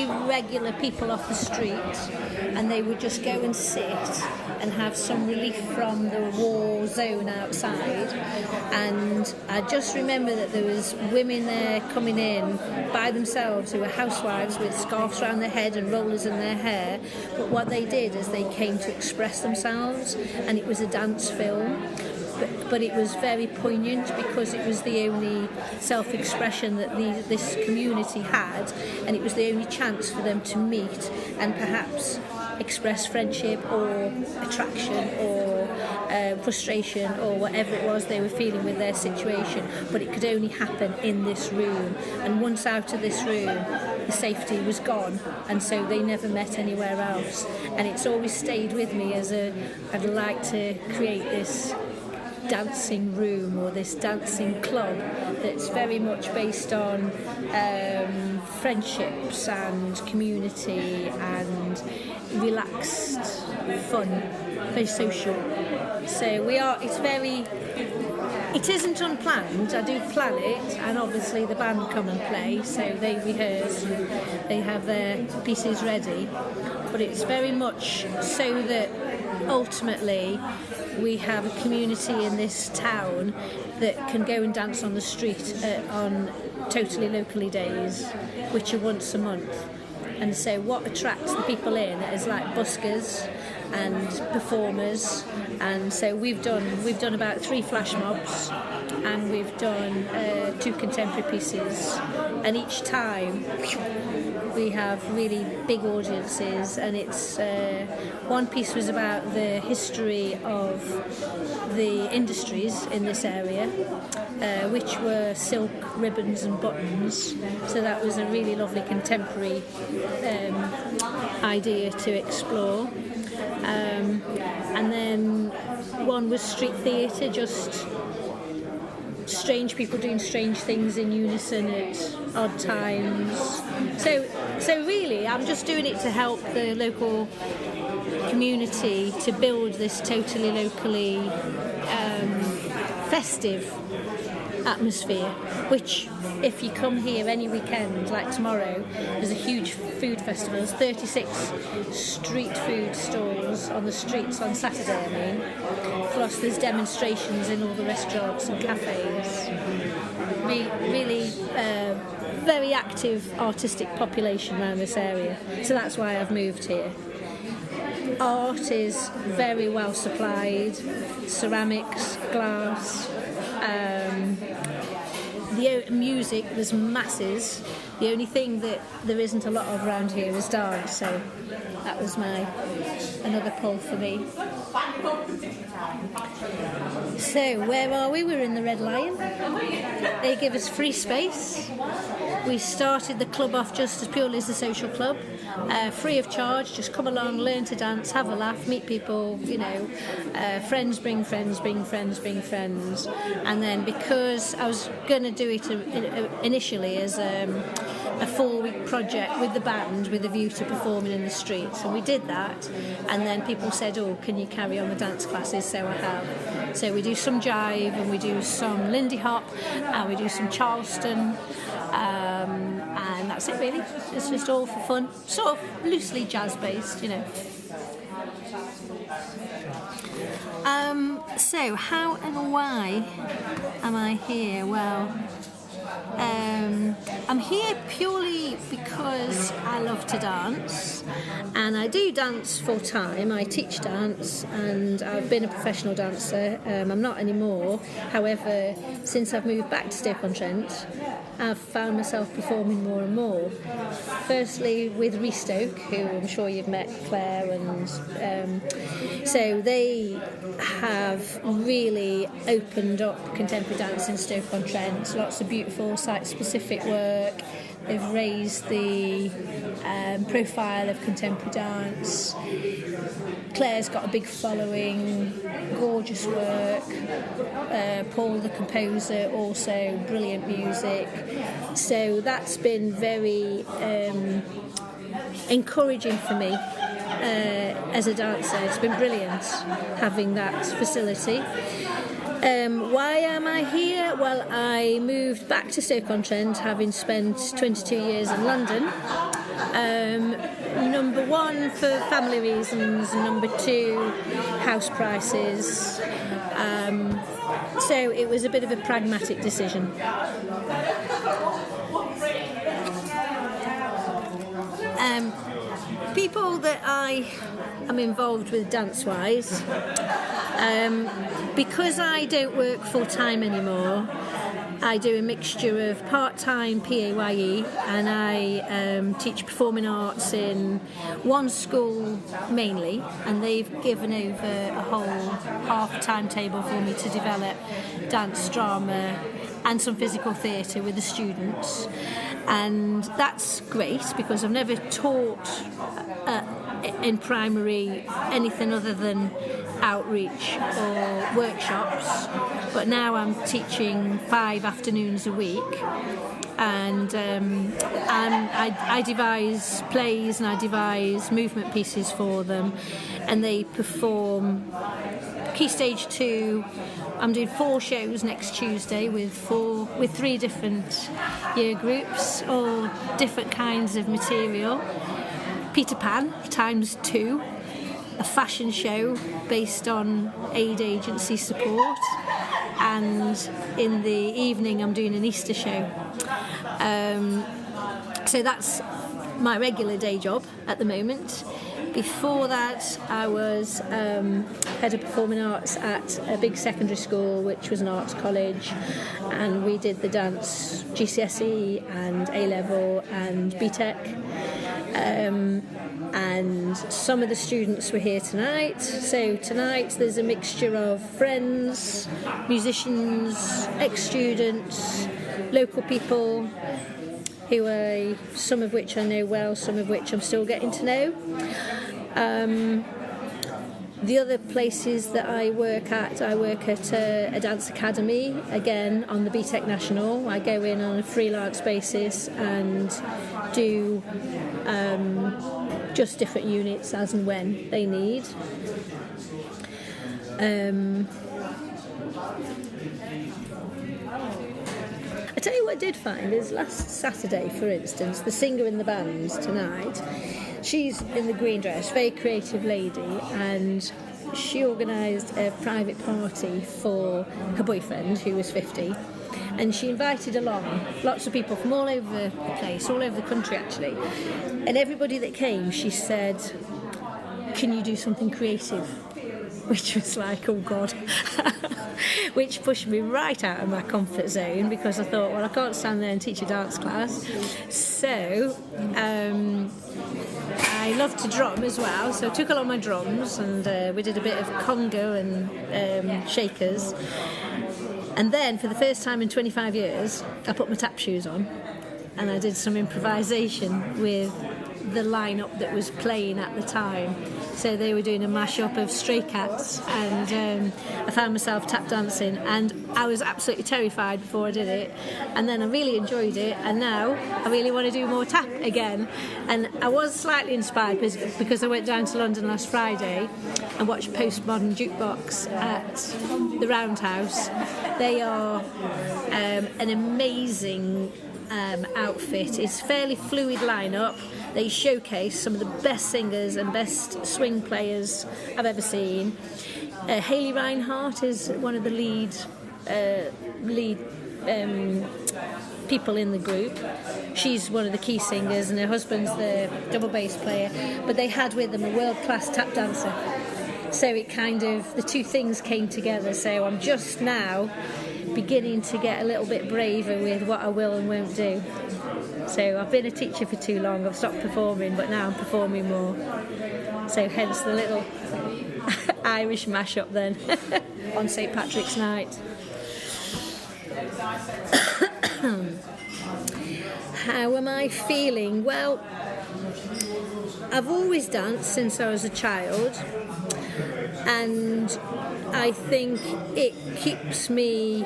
regular people off the street, and they would just go and sit and have some relief from the war zone outside. And I just remember that there was women there coming in by themselves who were housewives with scarves around their head and rollers in their hair, but what they did is they came to express themselves, and it was a dance film. But it was very poignant because it was the only self-expression that this community had, and it was the only chance for them to meet and perhaps express friendship or attraction or frustration or whatever it was they were feeling with their situation. But it could only happen in this room, and once out of this room the safety was gone, and so they never met anywhere else. And it's always stayed with me as I'd like to create this dancing room or this dancing club that's very much based on friendships and community and relaxed fun, very social. So it isn't unplanned. I do plan it, and obviously the band come and play, so they rehearse and they have their pieces ready, but it's very much so that ultimately we have a community in this town that can go and dance on the street on totally locally days, which are once a month. And so what attracts the people in is like buskers and performers, and so we've done about 3 flash mobs, and we've done 2 contemporary pieces, and each time we have really big audiences. And it's one piece was about the history of the industries in this area, which were silk, ribbons and buttons, so that was a really lovely contemporary idea to explore. And then one was street theatre, just strange people doing strange things in unison at odd times. So really I'm just doing it to help the local community to build this totally locally festive atmosphere, which if you come here any weekend, like tomorrow, there's a huge food festival. There's 36 street food stalls on the streets on Saturday, plus there's demonstrations in all the restaurants and cafes. Really very active artistic population around this area, so that's why I've moved here. Art is very well supplied, ceramics, glass, the music, there's masses. The only thing that there isn't a lot of around here is dance, so that was another pull for me. So where are we? We're in the Red Lion. They give us free space. We started the club off just as purely as a social club, free of charge. Just come along, learn to dance, have a laugh, meet people, friends bring friends, bring friends, bring friends. And then because I was going to do it initially as a 4-week project with the band with a view to performing in the streets, and we did that, and then people said, oh, can you carry on the dance classes? So I have. So we do some jive, and we do some Lindy Hop, and we do some Charleston, and that's it really. It's just all for fun, sort of loosely jazz based, So how and why am I here? Well, I'm here purely because I love to dance, and I do dance full time. I teach dance, and I've been a professional dancer. I'm not anymore. However, since I've moved back to Stoke-on-Trent, I've found myself performing more and more. Firstly with Restoke, who I'm sure you've met, Claire, and so they have really opened up contemporary dance in Stoke-on-Trent. Lots of beautiful site-specific work. They've raised the profile of contemporary dance. Claire's got a big following, gorgeous work. Paul the composer, also brilliant music. So that's been very encouraging for me as a dancer. It's been brilliant having that facility. Why am I here? Well, I moved back to Stoke-on-Trent having spent 22 years in London, Number one, for family reasons. Number two, house prices. So it was a bit of a pragmatic decision. People that I am involved with dance-wise, because I don't work full-time anymore, I do a mixture of part-time PAYE, and I teach performing arts in one school mainly, and they've given over a whole half timetable for me to develop dance, drama and some physical theatre with the students. And that's great because I've never taught in primary anything other than outreach or workshops, but now I'm teaching 5 afternoons a week, and I devise plays and I devise movement pieces for them, and they perform Key Stage 2. I'm doing 4 shows next Tuesday with 3 different year groups, all different kinds of material. Peter Pan times 2, a fashion show based on aid agency support, and in the evening I'm doing an Easter show. So that's my regular day job at the moment. Before that, I was head of performing arts at a big secondary school, which was an arts college, and we did the dance GCSE and A-level and BTEC. And some of the students were here tonight. So tonight there's a mixture of friends, musicians, ex-students, local people, some of which I know well, some of which I'm still getting to know. The other places that I work at a dance academy, again on the BTEC National. I go in on a freelance basis and do just different units as and when they need. I tell you what I did find is last Saturday, for instance, the singer in the band tonight, she's in the green dress, very creative lady, and she organised a private party for her boyfriend, who was 50, and she invited along lots of people from all over the place, all over the country actually, and everybody that came, she said, "Can you do something creative?" Which was like, oh God, which pushed me right out of my comfort zone, because I thought, well, I can't stand there and teach a dance class. So I love to drum as well, so I took along my drums, and we did a bit of conga and shakers. And then for the first time in 25 years, I put my tap shoes on and I did some improvisation with the lineup that was playing at the time. So they were doing a mashup of Stray Cats, and I found myself tap dancing, and I was absolutely terrified before I did it, and then I really enjoyed it, and now I really want to do more tap again. And I was slightly inspired because I went down to London last Friday and watched Postmodern Jukebox at the Roundhouse. They are an amazing outfit. It's a fairly fluid lineup. They showcase some of the best singers and best swing players I've ever seen. Hayley Reinhardt is one of the lead people in the group. She's one of the key singers, and her husband's the double bass player. But they had with them a world-class tap dancer. So it kind of, the two things came together. So I'm just now beginning to get a little bit braver with what I will and won't do. So I've been a teacher for too long, I've stopped performing, but now I'm performing more. So hence the little Irish mashup then on St. Patrick's night. How am I feeling? Well, I've always danced since I was a child, and I think it keeps me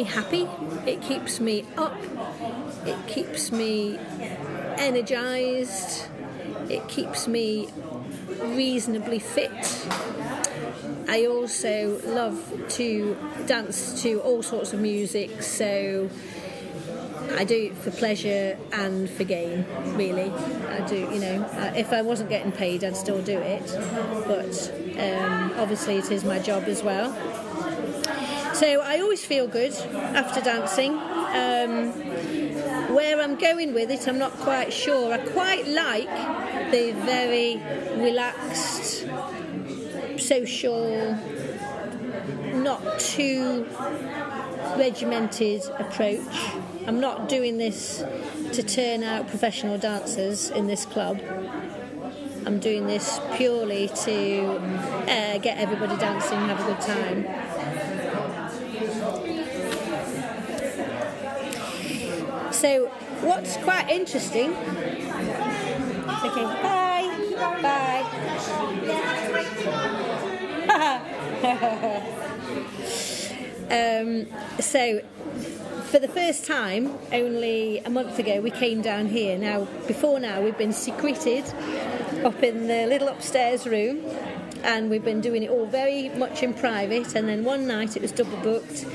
happy, it keeps me up, it keeps me energized, it keeps me reasonably fit. I also love to dance to all sorts of music, so I do it for pleasure and for gain, really. I do, if I wasn't getting paid, I'd still do it. But obviously it is my job as well. So I always feel good after dancing. Where I'm going with it, I'm not quite sure. I quite like the very relaxed, social, not too regimented approach. I'm not doing this to turn out professional dancers in this club. I'm doing this purely to get everybody dancing and have a good time. So what's quite interesting... Okay, bye! Bye! So, for the first time, only a month ago, we came down here. Now, before now, we've been secreted up in the little upstairs room, and we've been doing it all very much in private, and then one night it was double booked.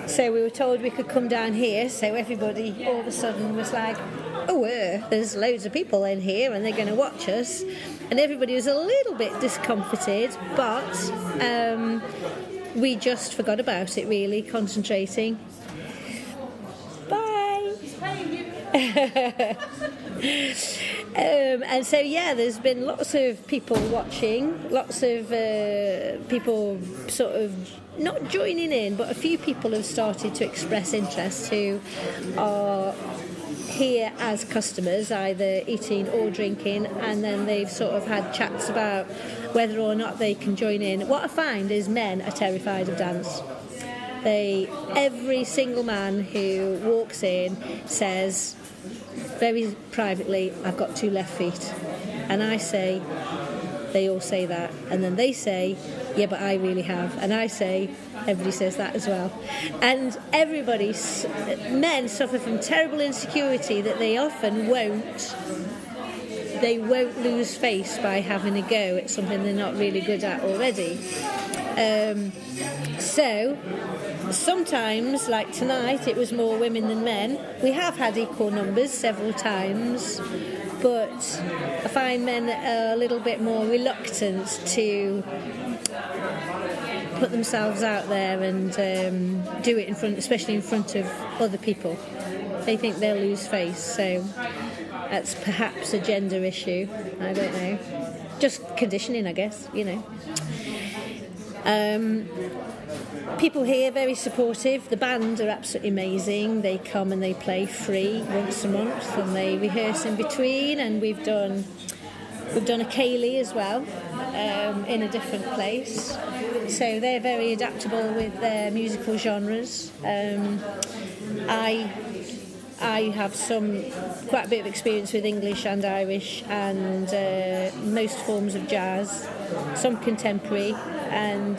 So we were told we could come down here, so everybody all of a sudden was like, oh, there's loads of people in here and they're going to watch us. And everybody was a little bit discomforted, but we just forgot about it, really, concentrating. Bye! And so, there's been lots of people watching, lots of people sort of not joining in, but a few people have started to express interest who are here as customers, either eating or drinking, and then they've sort of had chats about whether or not they can join in. What I find is men are terrified of dance. Every single man who walks in says very privately, I've got 2 left feet. And I say, they all say that, and then they say, yeah, but I really have. And I say, everybody says that as well. And men suffer from terrible insecurity that they often won't lose face by having a go at something they're not really good at already. So sometimes, like tonight, it was more women than men. We have had equal numbers several times, but I find men are a little bit more reluctant to put themselves out there and do it especially in front of other people. They think they'll lose face, so that's perhaps a gender issue. I don't know. Just conditioning, I guess, People here are very supportive. The band are absolutely amazing. They come and they play free once a month, and they rehearse in between. And we've done a Ceilidh as well, in a different place. So they're very adaptable with their musical genres. I have quite a bit of experience with English and Irish and most forms of jazz, some contemporary, and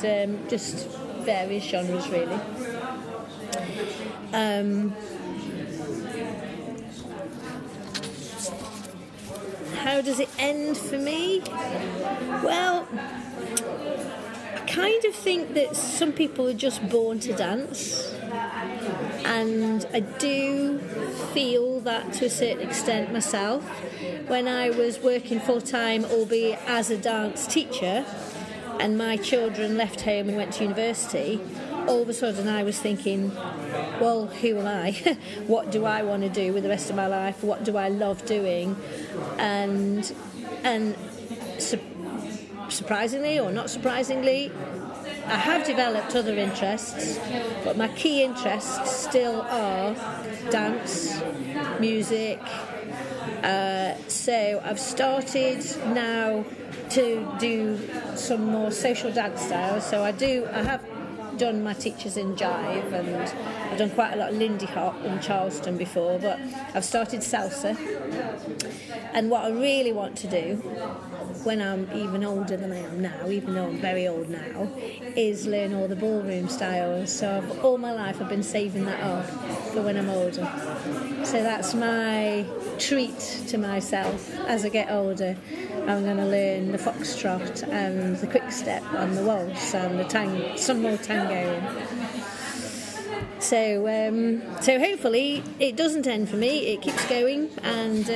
just various genres, really. How does it end for me? Well, I kind of think that some people are just born to dance, and I do feel that to a certain extent myself. When I was working full-time, albeit as a dance teacher, and my children left home and went to university, all of a sudden I was thinking, well, who am I? What do I want to do with the rest of my life? What do I love doing? And surprisingly or not surprisingly, I have developed other interests, but my key interests still are dance, music. So I've started now to do some more social dance styles. So I have done my teachers in jive, and I've done quite a lot of Lindy Hop in Charleston before, but I've started salsa. And what I really want to do when I'm even older than I am now, even though I'm very old now, is learn all the ballroom styles. So all my life I've been saving that up for when I'm older. So that's my treat to myself as I get older. I'm going to learn the foxtrot and the quick step and the waltz and some more tango. So hopefully it doesn't end for me. It keeps going, and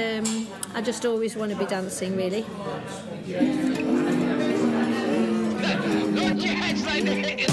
I just always want to be dancing, really. Put your hands like that.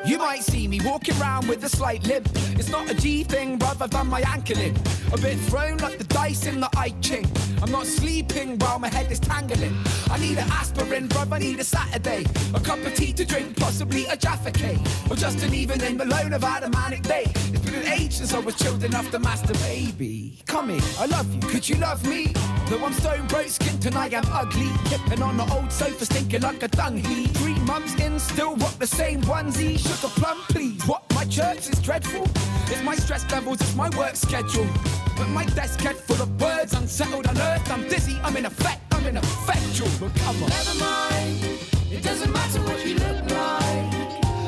You might see me walking around with a slight limp. It's not a G thing, bruv, I've done my ankle in. A bit thrown like the dice in the I Ching. I'm not sleeping while my head is tangling. I need an aspirin, bruv, I need a Saturday. A cup of tea to drink, possibly a Jaffa cake. Or just an evening alone, I've had a manic day. It's been an age since I was chilled enough to master baby. Come here, I love you, could you love me? Though I'm stone broke skinned tonight, I'm ugly. Tipping on the old sofa, stinking like a dung heap. 3 months in, still rock the same onesie. Sugar plum, please. What, my church is dreadful? It's my stress levels, it's my work schedule. But my desk head full of words, unsettled, unearthed. I'm dizzy, I'm in effect, I'm in effectual. But come on. Never mind, it doesn't matter what you look like.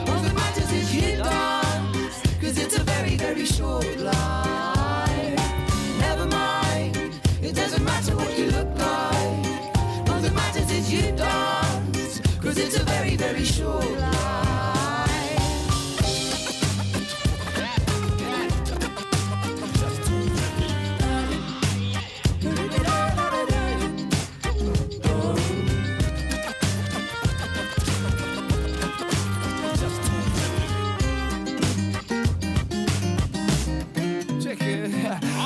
All that matters is you dance, cause it's a very, very short life. Never mind, it doesn't matter what you look like. All that matters is you dance, cause it's a very, very short life.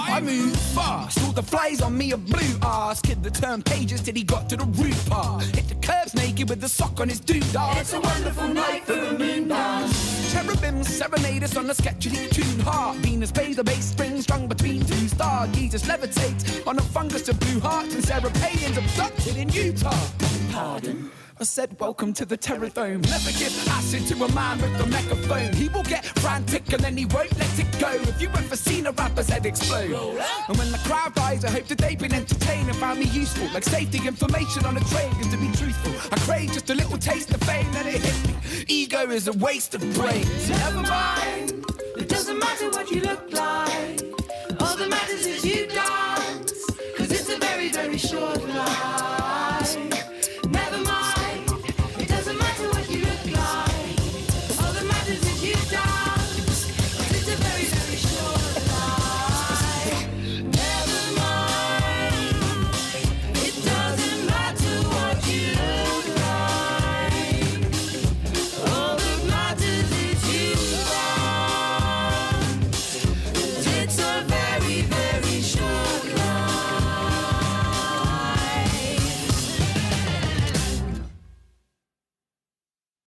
I move fast, all the flies on me are blue arse. Kid that turned pages till he got to the root part. Hit the curbs naked with the sock on his doodah. It's a wonderful night for a moon dance. Cherubims serenade us on a sketchily tuned heart. Venus plays the bass string strung between 2 stars. Jesus levitates on a fungus of blue hearts. And Sarah Palin's abducted in Utah. Pardon? I said welcome to the Terror Dome. Never give acid to a man with the megaphone. He will get frantic and then he won't let it go. If you ever seen a rapper's head explode. And when the crowd dies, I hope that they've been entertained and found me useful. Like safety information on a train, cause to be truthful, I crave just a little taste of fame, then it hit me. Ego is a waste of brains. Never mind,